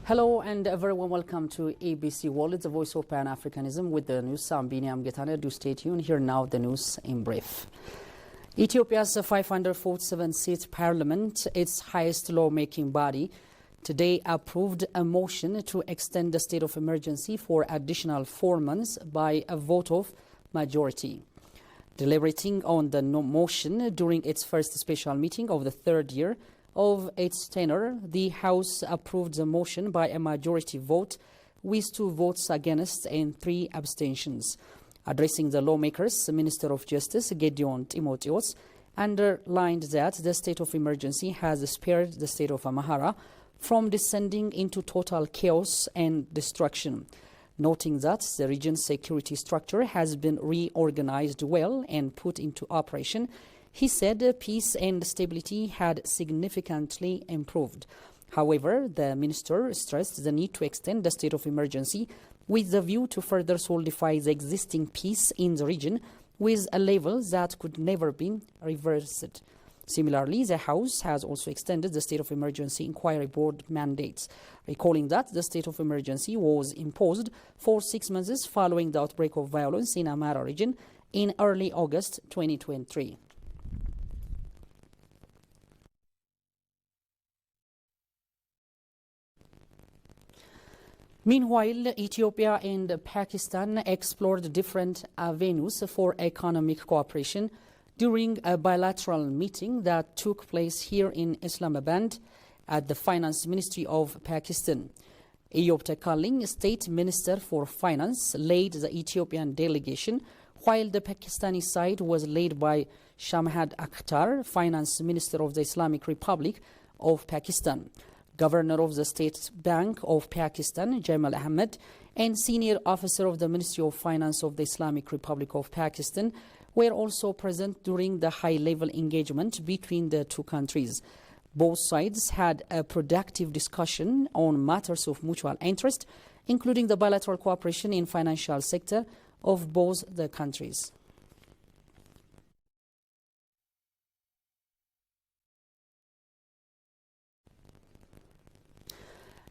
Hello and a very warm welcome to ABC World. It's the voice of Pan-Africanism with the news. I'm Biniam Getane. Do stay tuned. Here now the news in brief. Ethiopia's 547-seat parliament, its highest lawmaking body, today approved a motion to extend the state of emergency for additional 4 months by a vote of majority. Deliberating on the motion during its first special meeting of the third year of its tenure, the House approved the motion by a majority vote with 2 votes against and 3 abstentions. Addressing the lawmakers, the Minister of Justice, Gideon Timotheos, underlined that the state of emergency has spared the state of Amhara from descending into total chaos and destruction, noting that the region's security structure has been reorganized well and put into operation. He said peace and stability had significantly improved. However, the minister stressed the need to extend the state of emergency with the view to further solidify the existing peace in the region with a level that could never be reversed. Similarly, the House has also extended the State of Emergency Inquiry Board mandates, recalling that the state of emergency was imposed for 6 months following the outbreak of violence in Amhara region in early August 2023. Meanwhile, Ethiopia and Pakistan explored different avenues for economic cooperation during a bilateral meeting that took place here in Islamabad at the Finance Ministry of Pakistan. Eyob Tekaling, State Minister for Finance, led the Ethiopian delegation, while the Pakistani side was led by Shamhad Akhtar, Finance Minister of the Islamic Republic of Pakistan. Governor of the State Bank of Pakistan, Jamal Ahmed, and senior officer of the Ministry of Finance of the Islamic Republic of Pakistan were also present during the high-level engagement between the two countries. Both sides had a productive discussion on matters of mutual interest, including the bilateral cooperation in financial sector of both the countries.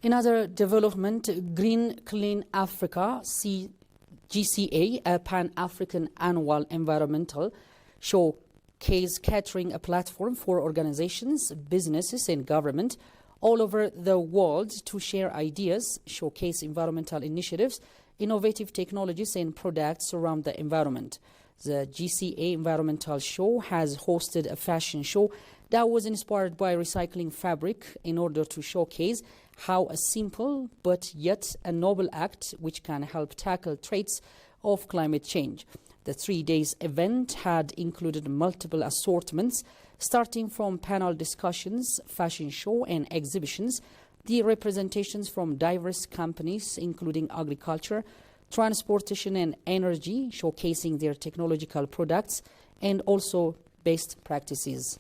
In other development, Green Clean Africa, GCA, a Pan-African annual environmental showcase catering a platform for organizations, businesses and government all over the world to share ideas, showcase environmental initiatives, innovative technologies and products around the environment. The GCA Environmental Show has hosted a fashion show that was inspired by recycling fabric in order to showcase how a simple but yet a noble act which can help tackle threats of climate change. The 3 days event had included multiple assortments, starting from panel discussions, fashion show and exhibitions, the representations from diverse companies including agriculture, transportation and energy, showcasing their technological products and also best practices.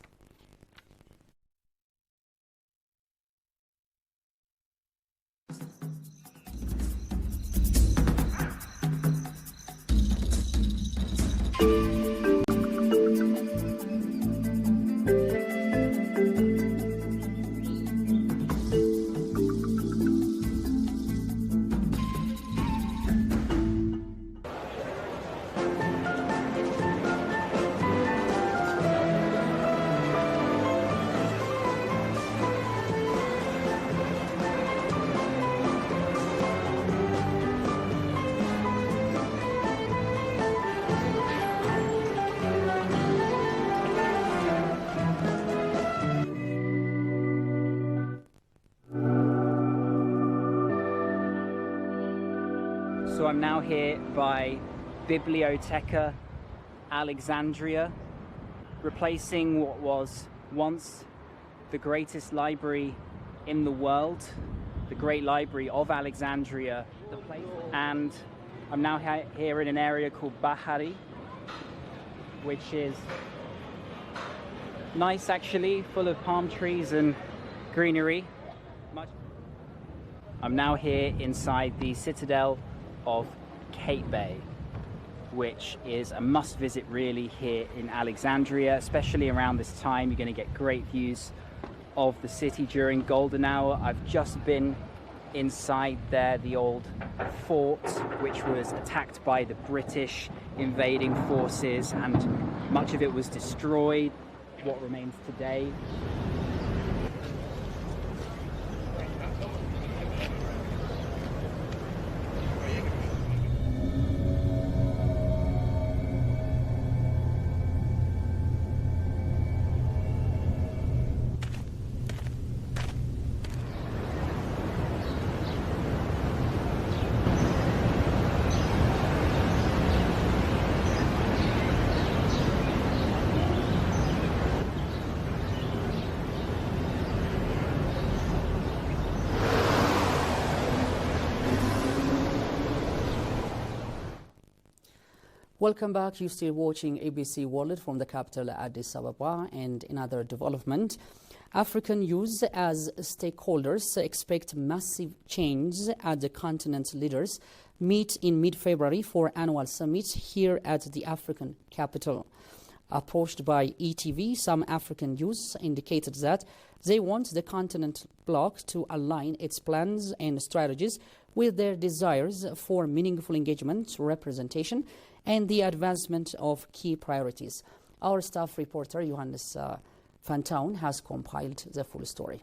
So I'm now here by Biblioteca Alexandria, replacing what was once the greatest library in the world, the Great Library of Alexandria. And I'm now here in an area called Bahari, which is nice actually, full of palm trees and greenery. I'm now here inside the Citadel of Kate Bay, which is a must-visit really here in Alexandria, especially around this time. You're going to get great views of the city during golden hour. I've just been inside there the old fort, which was attacked by the British invading forces, and much of it was destroyed. What remains today. Welcome back. You're still watching ABC World from the capital Addis Ababa. And in other development, African youth as stakeholders expect massive change as the continent's leaders meet in mid-February for annual summit here at the African capital. Approached by ETV, some African youth indicated that they want the continent bloc to align its plans and strategies with their desires for meaningful engagement, representation, and the advancement of key priorities. Our staff reporter, Johannes Fantown, has compiled the full story.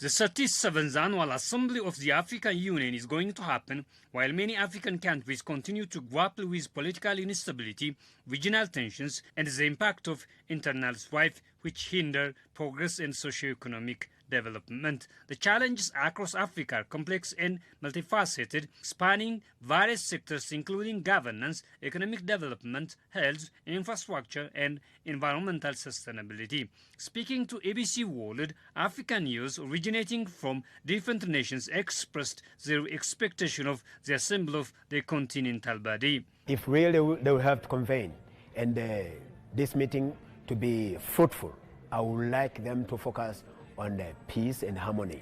The 37th Annual Assembly of the African Union is going to happen while many African countries continue to grapple with political instability, regional tensions, and the impact of internal strife which hinder progress and socio-economic development. The challenges across Africa are complex and multifaceted, spanning various sectors including governance, economic development, health, infrastructure, and environmental sustainability. Speaking to ABC World, African youth originating from different nations expressed their expectation of the assembly of the continental body. If really they will have to convene and this meeting to be fruitful, I would like them to focus on the peace and harmony,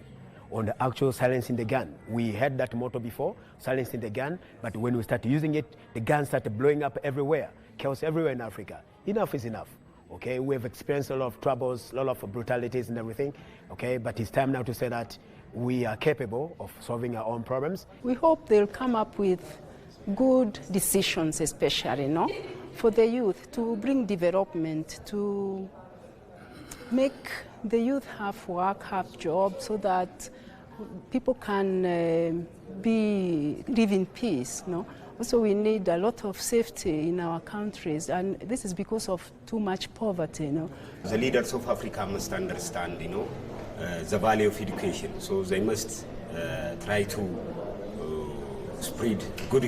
on the actual silencing the gun. We had that motto before, silencing the gun, but when we start using it, the guns started blowing up everywhere, chaos everywhere in Africa. Enough is enough. Okay, we have experienced a lot of troubles, a lot of brutalities and everything. Okay, but it's time now to say that we are capable of solving our own problems. We hope they'll come up with good decisions, especially, no, for the youth, to bring development, to make the youth have work, have jobs, so that people can live in peace. No? Also, we need a lot of safety in our countries, and this is because of too much poverty. No? The leaders of Africa must understand, the value of education. So they must try to spread good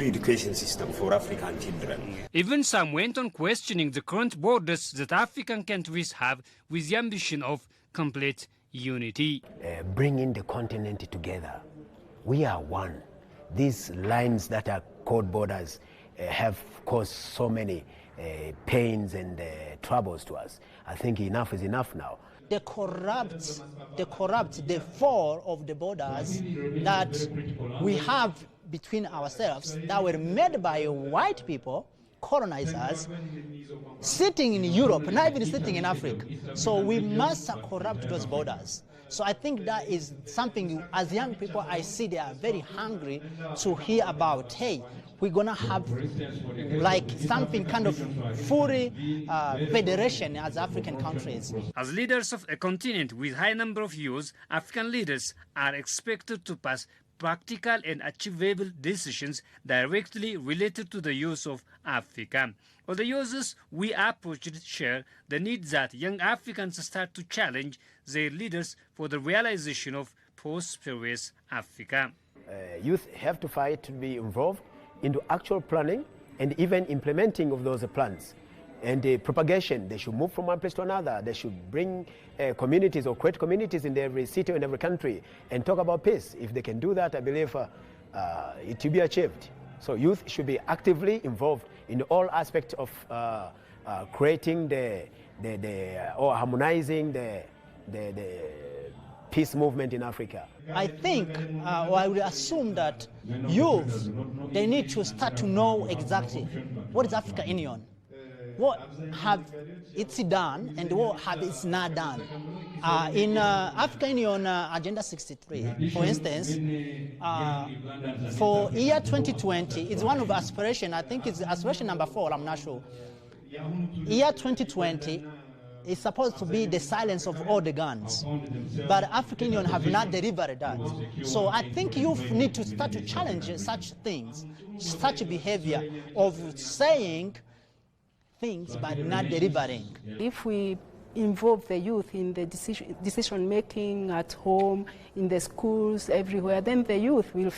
education system for African children. Even some went on questioning the current borders that African countries have with the ambition of complete unity. Bringing the continent together. We are one. These lines that are called borders have caused so many pains and troubles to us. I think enough is enough now. They corrupt the fall of the borders that we have between ourselves that were made by white people, colonizers, sitting in Europe, not even sitting in Africa. So we must corrupt those borders. So I think that is something, as young people, I see they are very hungry to hear about, hey, we're going to have like something kind of fully federation as African countries. As leaders of a continent with high number of youths, African leaders are expected to pass practical and achievable decisions directly related to the youth of Africa. All the users we approached share the need that young Africans start to challenge their leaders for the realization of prosperous Africa. Youth have to fight to be involved into actual planning and even implementing of those plans. And the propagation, they should move from one place to another. They should bring communities or create communities in every city and every country and talk about peace. If they can do that, I believe it will be achieved. So youth should be actively involved in all aspects of creating or harmonizing the peace movement in Africa. I think, or I would assume that youth, they need to start to know exactly what is African Union. what have it's done and what have it's not done. In African Union Agenda 63, for instance, for year 2020, it's one of aspiration. I think it's aspiration number 4. I'm not sure. Year 2020 is supposed to be the silence of all the guns, but African Union have not delivered that. So I think you need to start to challenge such things, such behavior of saying things but not delivering. If we involve the youth in the decision making at home, in the schools, everywhere, then the youth will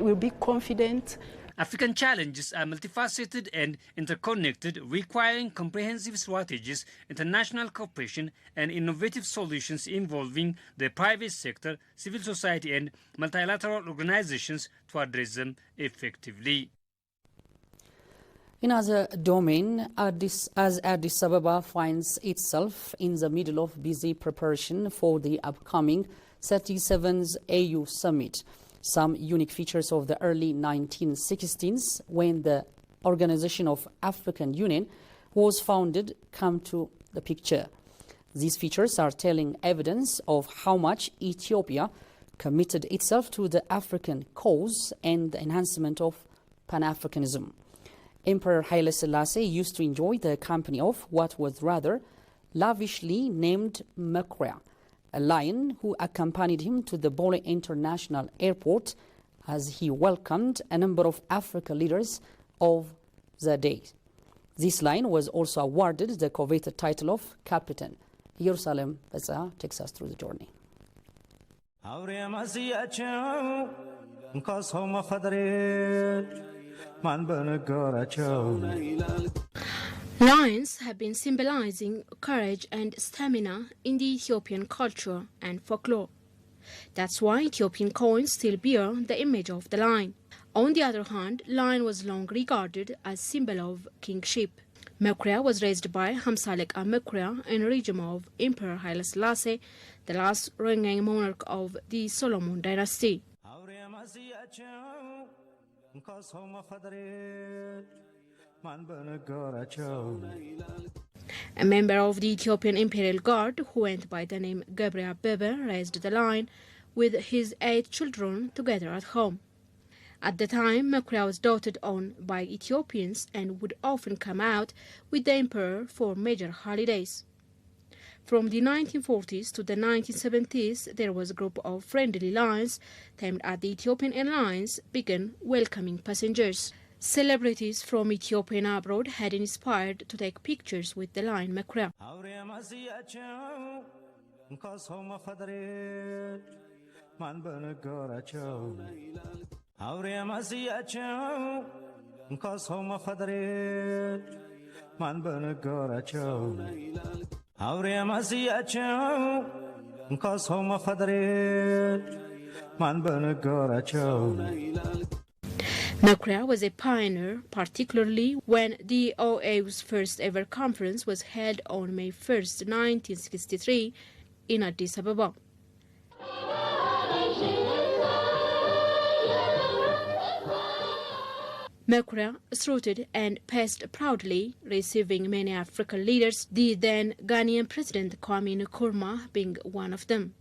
will be confident. African challenges are multifaceted and interconnected, requiring comprehensive strategies, international cooperation, and innovative solutions involving the private sector, civil society, and multilateral organizations to address them effectively. In other domain, as Addis Ababa finds itself in the middle of busy preparation for the upcoming 37th AU Summit, some unique features of the early 1960s, when the Organization of African Union was founded, come to the picture. These features are telling evidence of how much Ethiopia committed itself to the African cause and the enhancement of Pan-Africanism. Emperor Haile Selassie used to enjoy the company of what was rather lavishly named Mekrea, a lion who accompanied him to the Bole International Airport as he welcomed a number of African leaders of the day. This lion was also awarded the coveted title of Captain. Jerusalem Beza takes us through the journey. Lions have been symbolizing courage and stamina in the Ethiopian culture and folklore. That's why Ethiopian coins still bear the image of the lion. On the other hand, lion was long regarded as symbol of kingship. Mekrea was raised by Hamsalek Mekrea in the regime of Emperor Haile Selassie, the last reigning monarch of the Solomon dynasty. A member of the Ethiopian Imperial Guard who went by the name Gabriel Bebe raised the lion with his 8 children together at home. At the time, Mekrea was doted on by Ethiopians and would often come out with the emperor for major holidays. From the 1940s to the 1970s, there was a group of friendly lions tamed at the Ethiopian Airlines began welcoming passengers. Celebrities from Ethiopia and abroad had inspired to take pictures with the lion Mekrea. Mekrea was a pioneer, particularly when the OAU's first ever conference was held on May 1st, 1963 in Addis Ababa. Mekrea strutted and passed proudly, receiving many African leaders, the then Ghanaian President Kwame Nkrumah being one of them.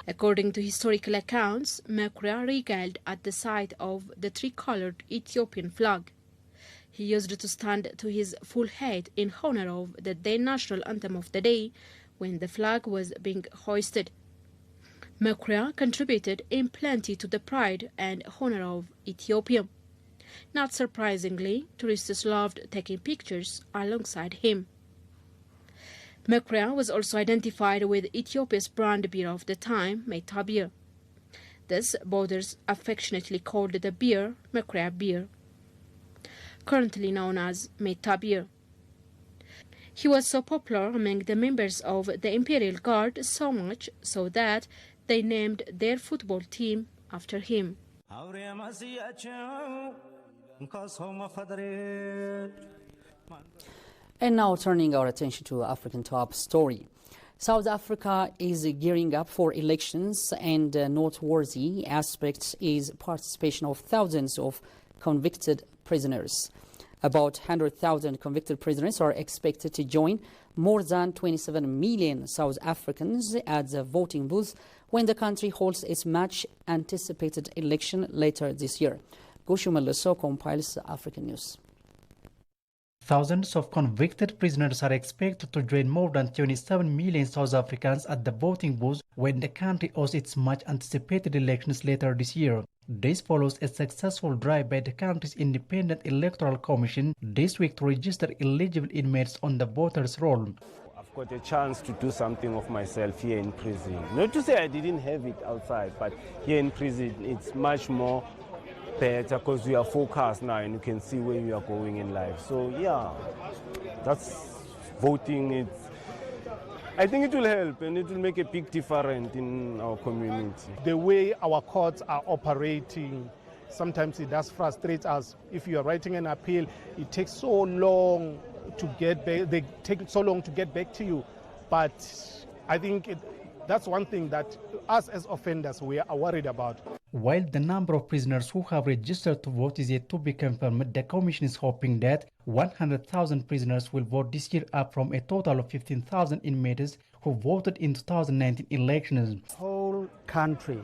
According to historical accounts, Mekrea regaled at the sight of the tricolored Ethiopian flag. He used to stand to his full height in honor of the then national anthem of the day when the flag was being hoisted. Mekrea contributed in plenty to the pride and honor of Ethiopia. Not surprisingly, tourists loved taking pictures alongside him. Mekrea was also identified with Ethiopia's brand beer of the time, Meta beer. This borders affectionately called the beer Mekrea beer, currently known as Meta beer. He was so popular among the members of the Imperial Guard, so much so that they named their football team after him. And now turning our attention to African top story. South Africa is gearing up for elections, and a noteworthy aspect is participation of thousands of convicted prisoners. About 100,000 convicted prisoners are expected to join more than 27 million South Africans at the voting booth when the country holds its much-anticipated election later this year. Goshu Meleso compiles African News. Thousands of convicted prisoners are expected to join more than 27 million South Africans at the voting booth when the country hosts its much-anticipated elections later this year. This follows a successful drive by the country's Independent Electoral Commission this week to register eligible inmates on the voters' roll. I've got a chance to do something of myself here in prison. Not to say I didn't have it outside, but here in prison it's much more better because we are focused now and you can see where we are going in life. So yeah, that's voting. I think it will help and it will make a big difference in our community. The way our courts are operating, sometimes it does frustrate us. If you are writing an appeal, it takes so long to get back. They take so long to get back to you. But I think that's one thing that us as offenders we are worried about. While the number of prisoners who have registered to vote is yet to be confirmed, the Commission is hoping that 100,000 prisoners will vote this year, up from a total of 15,000 inmates who voted in 2019 elections. The whole country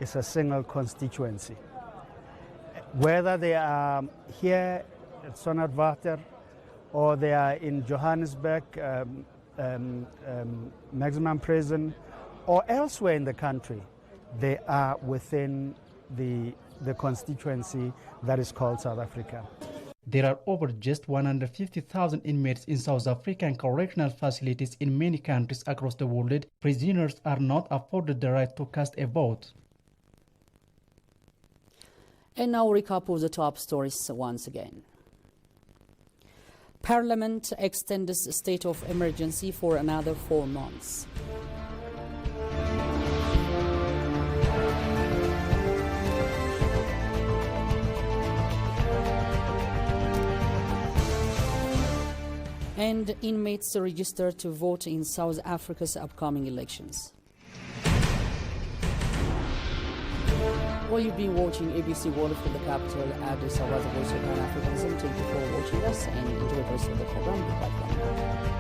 is a single constituency. Whether they are here at Sonarwater or they are in Johannesburg maximum prison or elsewhere in the country, they are within the constituency that is called South Africa. There are over just 150,000 inmates in South African correctional facilities in many countries across the world. Prisoners are not afforded the right to cast a vote. And now recap of the top stories once again. Parliament extends the state of emergency for another 4 months. And inmates registered to vote in South Africa's upcoming elections. Well, you've been watching ABC World from the capital, Addis Ababa, Voice of Pan-Africanism. Thank you for watching us and enjoy the rest of the program. Goodbye for now.